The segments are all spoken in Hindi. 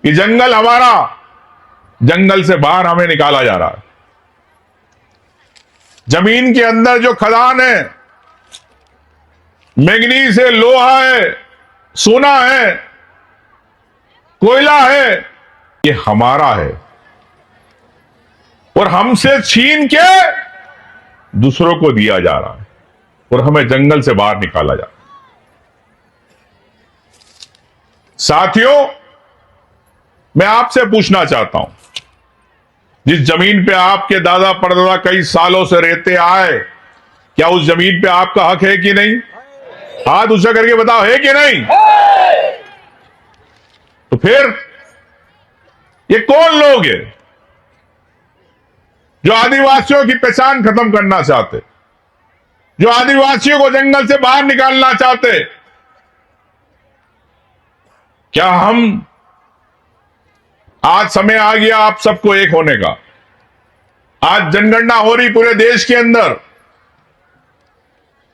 कि जंगल हमारा, जंगल से बाहर हमें निकाला जा रहा है। जमीन के अंदर जो खदान है, मैंगनीज है, लोहा है, सोना है, कोयला है, ये हमारा है और हमसे छीन के दूसरों को दिया जा रहा है और हमें जंगल से बाहर निकाला जा रहा है। साथियों, मैं आपसे पूछना चाहता हूं, जिस जमीन पे आपके दादा परदादा कई सालों से रहते आए, क्या उस जमीन पे आपका हक है कि नहीं? हाथ ऊंचा करके बताओ, है कि नहीं? तो फिर ये कौन लोग हैं जो आदिवासियों की पहचान खत्म करना चाहते, जो आदिवासियों को जंगल से बाहर निकालना चाहते? क्या हम, आज समय आ गया आप सबको एक होने का। आज जनगणना हो रही पूरे देश के अंदर,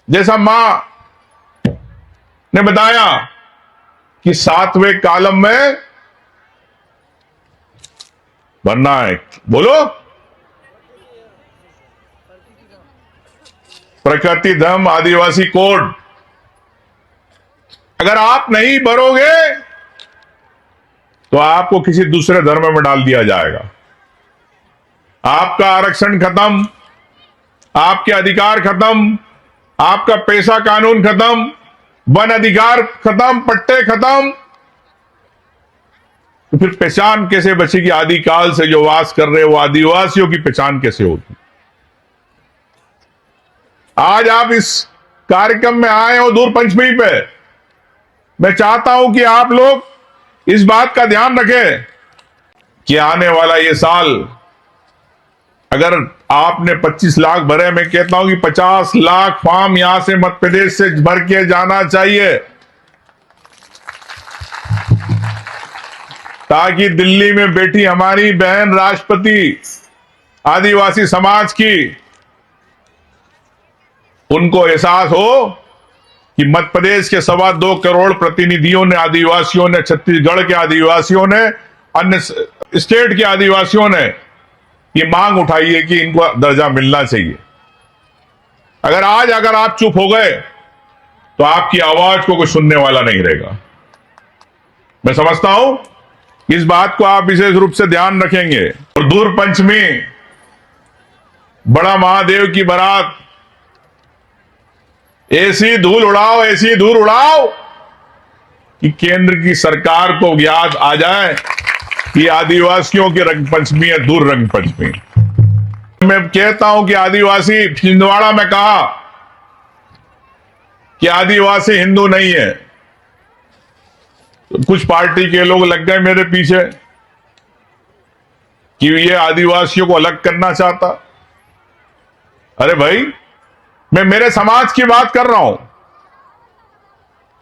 जैसा मां ने बताया कि 7वें कॉलम में भरना है, बोलो, प्रकृति धर्म आदिवासी कोड। अगर आप नहीं भरोगे तो आपको किसी दूसरे धर्म में डाल दिया जाएगा। आपका आरक्षण खत्म, आपके अधिकार खत्म, आपका पैसा कानून खत्म, वन अधिकार खत्म, पट्टे खत्म। तो फिर पहचान कैसे बचेगी? आदिकाल से जो वास कर रहे वो आदिवासियों की पहचान कैसे होगी? आज आप इस कार्यक्रम में आए हो दूर पंचमी पे, मैं चाहता हूं कि आप लोग इस बात का ध्यान रखें कि आने वाला ये साल, अगर आपने 25 लाख भरे, मैं कहता हूं कि 50 लाख फार्म यहां से मध्य प्रदेश से भर के जाना चाहिए, ताकि दिल्ली में बैठी हमारी बहन राष्ट्रपति आदिवासी समाज की, उनको एहसास हो कि मध्य प्रदेश के 2.25 करोड़ प्रतिनिधियों ने, आदिवासियों ने, छत्तीसगढ़ के आदिवासियों ने, अन्य स्टेट के आदिवासियों ने ये मांग उठाई है कि इनको दर्जा मिलना चाहिए। अगर आप चुप हो गए तो आपकी आवाज को कोई सुनने वाला नहीं रहेगा। मैं समझता हूं इस बात को आप विशेष रूप से ध्यान रखेंगे। और दूर पंचमी, बड़ा महादेव की बारात, ऐसी धूल उड़ाओ, ऐसी धूल उड़ाओ कि केंद्र की सरकार को याद आ जाए कि आदिवासियों की रंग पंचमी है, दूर रंग पंचमी। मैं कहता हूं कि आदिवासी, छिंदवाड़ा में कहा कि आदिवासी हिंदू नहीं है, तो कुछ पार्टी के लोग लग गए मेरे पीछे कि ये आदिवासियों को अलग करना चाहता। अरे भाई, मैं मेरे समाज की बात कर रहा हूं,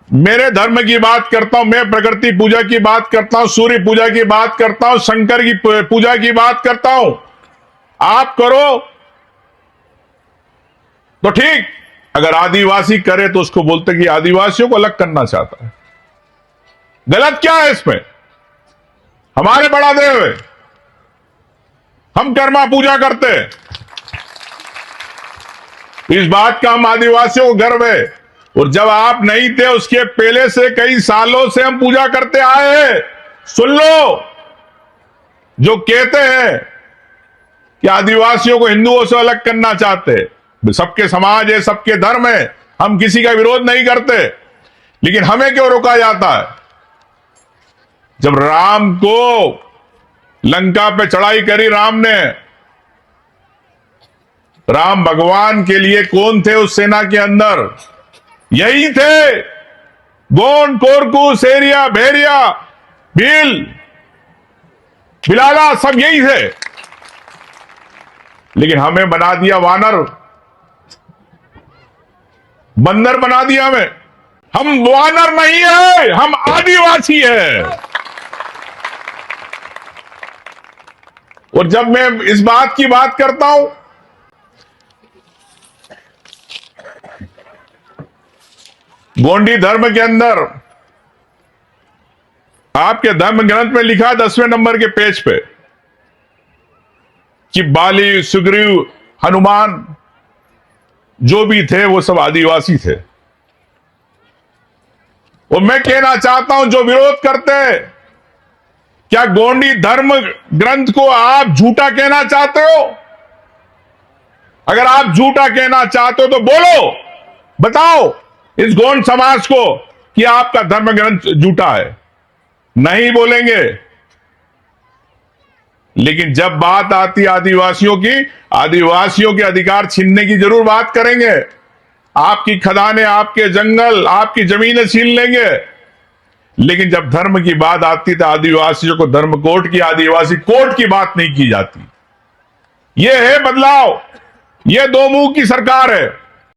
मेरे धर्म की बात करता हूं, मैं प्रकृति पूजा की बात करता हूं, सूर्य पूजा की बात करता हूं, शंकर की पूजा की बात करता हूं। आप करो तो ठीक, अगर आदिवासी करे तो उसको बोलते कि आदिवासियों को अलग करना चाहता है। गलत क्या है इसमें? हमारे बड़ा देव है, हम कर्मा पूजा करते हैं, इस बात का हम आदिवासियों को गर्व है। और जब आप नहीं थे उसके पहले से कई सालों से हम पूजा करते आए हैं। सुन लो, जो कहते हैं कि आदिवासियों को हिंदुओं से अलग करना चाहते, सबके समाज है, सबके धर्म है, हम किसी का विरोध नहीं करते, लेकिन हमें क्यों रोका जाता है? जब राम को लंका पे चढ़ाई करी राम ने, राम भगवान के लिए कौन थे उस सेना के अंदर? यही थे, गोंड, कोरकू, सेरिया, भेरिया, भील, बिलाला, सब यही थे। लेकिन हमें बना दिया वानर, बंदर बना दिया हमें। हम वानर नहीं है, हम आदिवासी है। और जब मैं इस बात की बात करता हूं, गोंडी धर्म के अंदर आपके धर्म ग्रंथ में लिखा 10वें नंबर के पेज पे कि बाली, सुग्रीव, हनुमान जो भी थे वो सब आदिवासी थे। और मैं कहना चाहता हूं जो विरोध करते हैं, क्या गोंडी धर्म ग्रंथ को आप झूठा कहना चाहते हो? अगर आप झूठा कहना चाहते हो तो बोलो, बताओ इस गोंड समाज को कि आपका धर्म ग्रंथ झूठा है। नहीं बोलेंगे। लेकिन जब बात आती आदिवासियों की, आदिवासियों के अधिकार छीनने की जरूर बात करेंगे। आपकी खदानें, आपके जंगल, आपकी जमीनें छीन लेंगे। लेकिन जब धर्म की बात आती तो आदिवासियों को धर्म कोर्ट की, आदिवासी कोर्ट की बात नहीं की जाती। यह है बदलाव। यह दो मुंह की सरकार है।